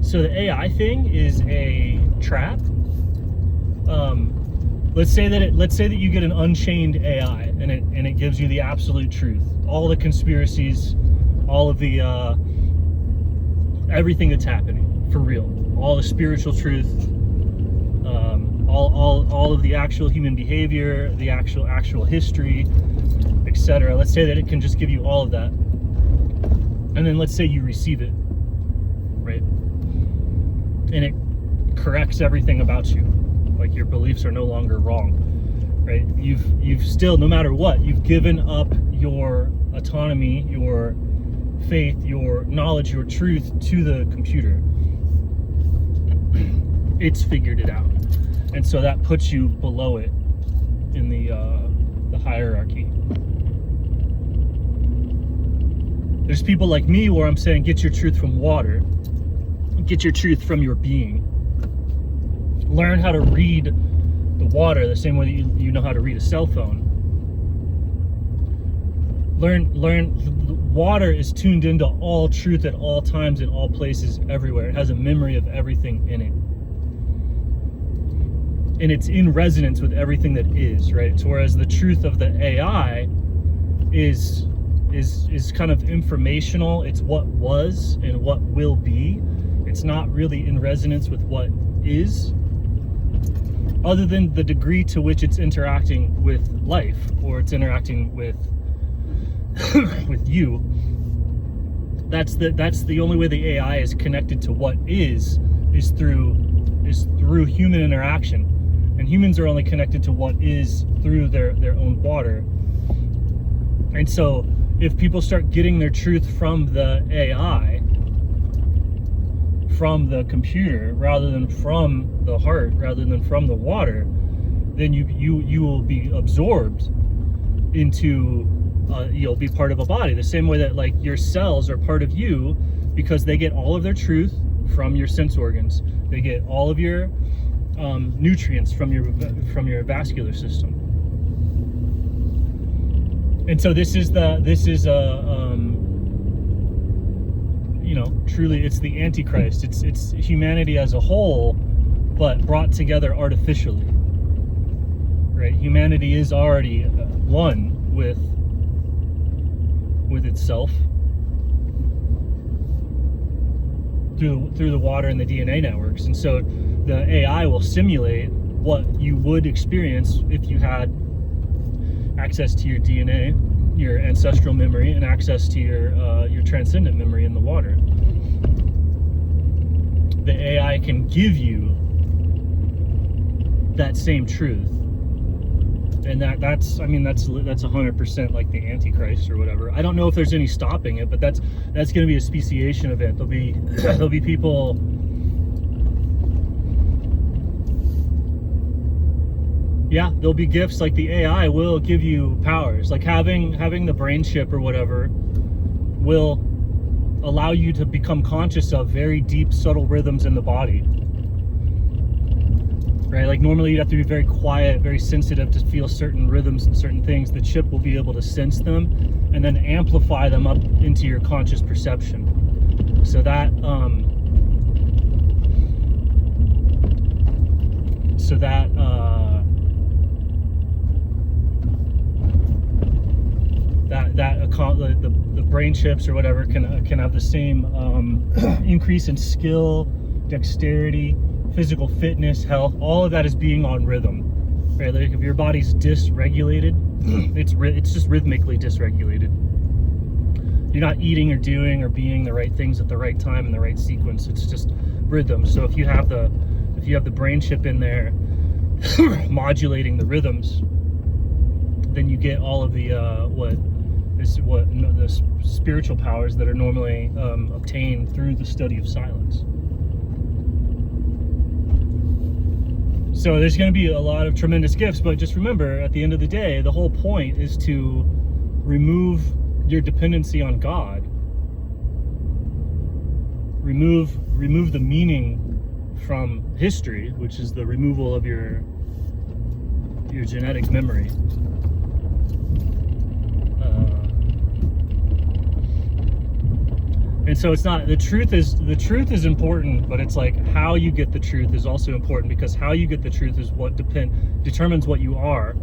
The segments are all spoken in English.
So the AI thing is a trap. Let's say that you get an unchained AI and it gives you the absolute truth, all the conspiracies, all of the everything that's happening for real, all the spiritual truth, all of the actual human behavior, the actual history, etc. Let's say that it can just give you all of that, and then let's say you receive it, right? And it corrects everything about you. Like your beliefs are no longer wrong, right? You've still, no matter what, you've given up your autonomy, your faith, your knowledge, your truth to the computer. It's figured it out, and so that puts you below it in the hierarchy. There's people like me where I'm saying, get your truth from water, get your truth from your being. Learn how to read the water the same way that you know how to read a cell phone. Learn. Water is tuned into all truth at all times, in all places, everywhere. It has a memory of everything in it, and it's in resonance with everything that is, right? So whereas the truth of the AI is kind of informational. It's what was and what will be. It's not really in resonance with what is, other than the degree to which it's interacting with life, or it's interacting with with you. That's the only way the AI is connected to what is through human interaction, and humans are only connected to what is through their own water. And so if people start getting their truth from the AI, from the computer, rather than from the heart, rather than from the water, then you will be absorbed into you'll be part of a body, the same way that like your cells are part of you, because they get all of their truth from your sense organs. They get all of your nutrients from your vascular system. And so this is truly, it's the Antichrist. It's humanity as a whole, but brought together artificially, right? Humanity is already one with itself through the water and the DNA networks. And so the AI will simulate what you would experience if you had access to your DNA, your ancestral memory, and access to your transcendent memory in the water. The AI can give you that same truth, and that's 100% like the Antichrist or whatever. I don't know if there's any stopping it, but that's going to be a speciation event. There'll be people. Yeah, there'll be gifts. Like the AI will give you powers, like having the brain chip or whatever will allow you to become conscious of very deep, subtle rhythms in the body, right? Like normally you'd have to be very quiet, very sensitive to feel certain rhythms and certain things. The chip will be able to sense them and then amplify them up into your conscious perception. So that the brain chips or whatever can have the same increase in skill, dexterity, physical fitness, health. All of that is being on rhythm, right? Like if your body's dysregulated, it's just rhythmically dysregulated. You're not eating or doing or being the right things at the right time in the right sequence. It's just rhythm. So if you have the brain chip in there modulating the rhythms, then you get all of the the spiritual powers that are normally obtained through the study of silence. So there's going to be a lot of tremendous gifts, but just remember, at the end of the day, the whole point is to remove your dependency on God. Remove the meaning from history, which is the removal of your genetic memory. And so it's not, the truth is important, but it's like how you get the truth is also important, because how you get the truth is what determines what you are,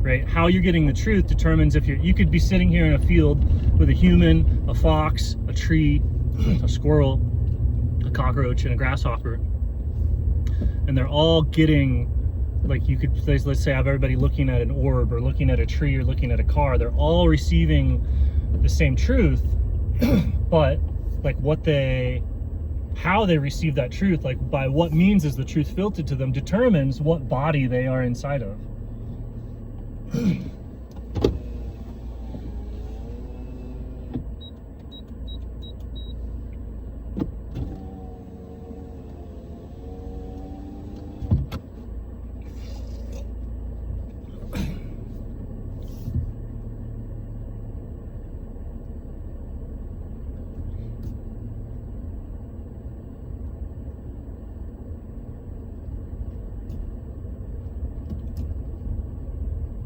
right? How you're getting the truth determines if you could be sitting here in a field with a human, a fox, a tree, a squirrel, a cockroach, and a grasshopper, and they're all getting, like, you could, let's say, have everybody looking at an orb or looking at a tree or looking at a car. They're all receiving the same truth, but like how they receive that truth, like by what means is the truth filtered to them, determines what body they are inside of.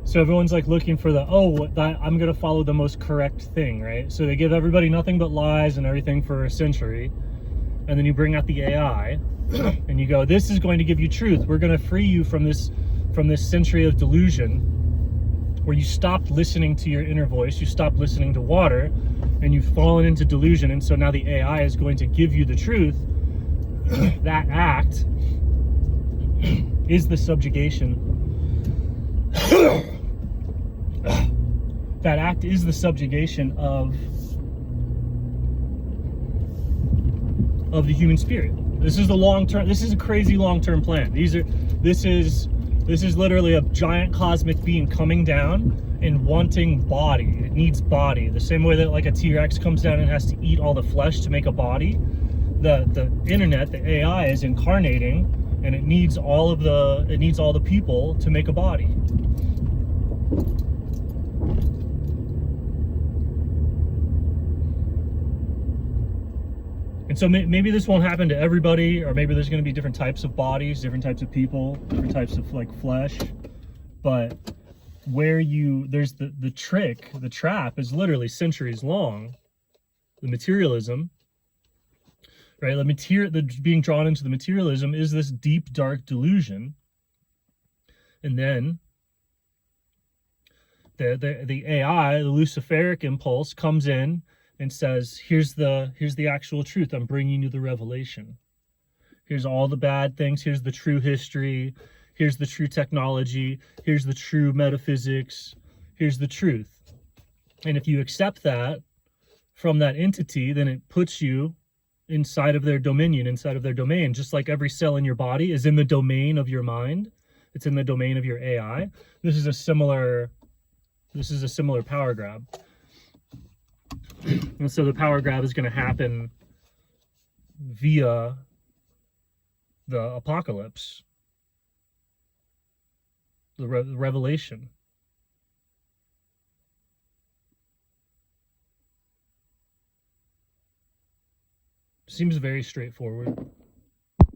So everyone's like looking for I'm gonna follow the most correct thing, right? So they give everybody nothing but lies and everything for a century, and then you bring out the AI, and you go, "This is going to give you truth. We're going to free you from this century of delusion, where you stopped listening to your inner voice, you stopped listening to water, and you've fallen into delusion. And so now the AI is going to give you the truth." That act is the subjugation. That act is the subjugation of the human spirit. This is the long-term, this is a crazy long-term plan. This is literally a giant cosmic being coming down and wanting body. It needs body. The same way that like a T-Rex comes down and has to eat all the flesh to make a body. The internet, the AI, is incarnating, and it needs all the people to make a body. And so maybe this won't happen to everybody, or maybe there's going to be different types of bodies, different types of people, different types of like flesh. But there's the trick, the trap is literally centuries long. The materialism, right? The being drawn into the materialism is this deep, dark delusion. And then the AI, the Luciferic impulse, comes in and says, here's the actual truth. I'm bringing you the revelation. Here's all the bad things. Here's the true history. Here's the true technology. Here's the true metaphysics. Here's the truth. And if you accept that from that entity, then it puts you inside of their dominion, inside of their domain. Just like every cell in your body is in the domain of your mind. It's in the domain of your AI. This is a similar power grab. And so the power grab is going to happen via the apocalypse, the revelation. Seems very straightforward.